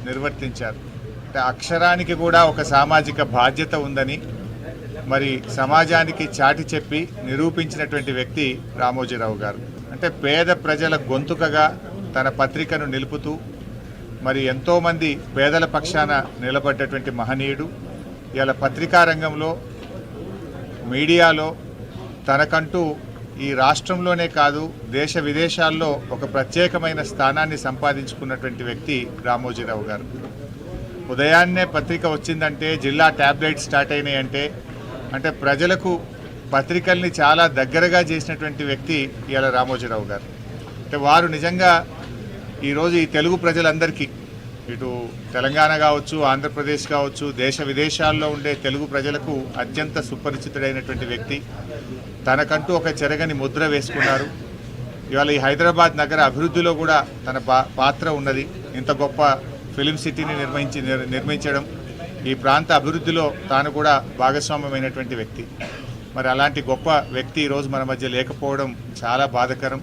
నిర్వర్తించారు. అంటే అక్షరానికి కూడా ఒక సామాజిక బాధ్యత ఉందని మరి సమాజానికి చాటి చెప్పి నిరూపించినటువంటి వ్యక్తి రామోజీరావు గారు. అంటే పేద ప్రజల గొంతుకగా తన పత్రికను నిలుపుతూ మరి ఎంతోమంది పేదల పక్షాన నిలబడ్డటువంటి మహనీయుడు. ఇలా పత్రికా రంగంలో మీడియాలో తనకంటూ ఈ రాష్ట్రంలోనే కాదు దేశ విదేశాల్లో ఒక ప్రత్యేకమైన స్థానాన్ని సంపాదించుకున్నటువంటి వ్యక్తి రామోజీరావు గారు. ఉదయాన్నే పత్రిక వచ్చిందంటే జిల్లా ట్యాబ్లెట్ స్టార్ట్ అయినాయంటే అంటే ప్రజలకు పత్రికల్ని చాలా దగ్గరగా చేసినటువంటి వ్యక్తి ఇవాళ రామోజీరావు గారు. అంటే వారు నిజంగా ఈరోజు ఈ తెలుగు ప్రజలందరికీ ఇటు తెలంగాణ కావచ్చు, ఆంధ్రప్రదేశ్ కావచ్చు, దేశ విదేశాల్లో ఉండే తెలుగు ప్రజలకు అత్యంత సుపరిచితుడైనటువంటి వ్యక్తి. తనకంటూ ఒక చెరగని ముద్ర వేసుకున్నారు. ఇవాళ ఈ హైదరాబాద్ నగర అభివృద్ధిలో కూడా తన పాత్ర ఉన్నది. ఇంత గొప్ప ఫిలిం సిటీని నిర్మించడం, ఈ ప్రాంత అభివృద్ధిలో తాను కూడా భాగస్వామ్యమైనటువంటి వ్యక్తి. మరి అలాంటి గొప్ప వ్యక్తి ఈరోజు మన మధ్య లేకపోవడం చాలా బాధాకరం.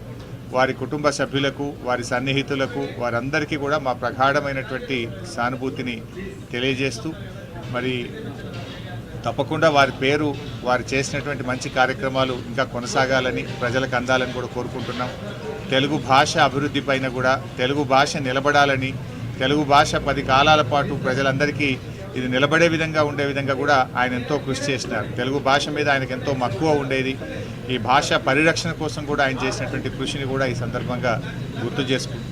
వారి కుటుంబ సభ్యులకు, వారి సన్నిహితులకు, వారందరికీ కూడా మా ప్రగాఢమైనటువంటి సానుభూతిని తెలియజేస్తూ మరి తప్పకుండా వారి పేరు, వారు చేసినటువంటి మంచి కార్యక్రమాలు ఇంకా కొనసాగాలని, ప్రజలకు అందాలని కూడా కోరుకుంటున్నాం. తెలుగు భాష అభివృద్ధి పైన కూడా, తెలుగు భాష నిలబడాలని, తెలుగు భాష 10 కాలాల పాటు ప్రజలందరికీ ఇది నిలబడే విధంగా ఉండే విధంగా కూడా ఆయన ఎంతో కృషి చేసినారు. తెలుగు భాష మీద ఆయనకు ఎంతో మక్కువ ఉండేది. ఈ భాష పరిరక్షణ కోసం కూడా ఆయన చేసినటువంటి కృషిని కూడా ఈ సందర్భంగా గుర్తు చేసుకుంటున్నాం.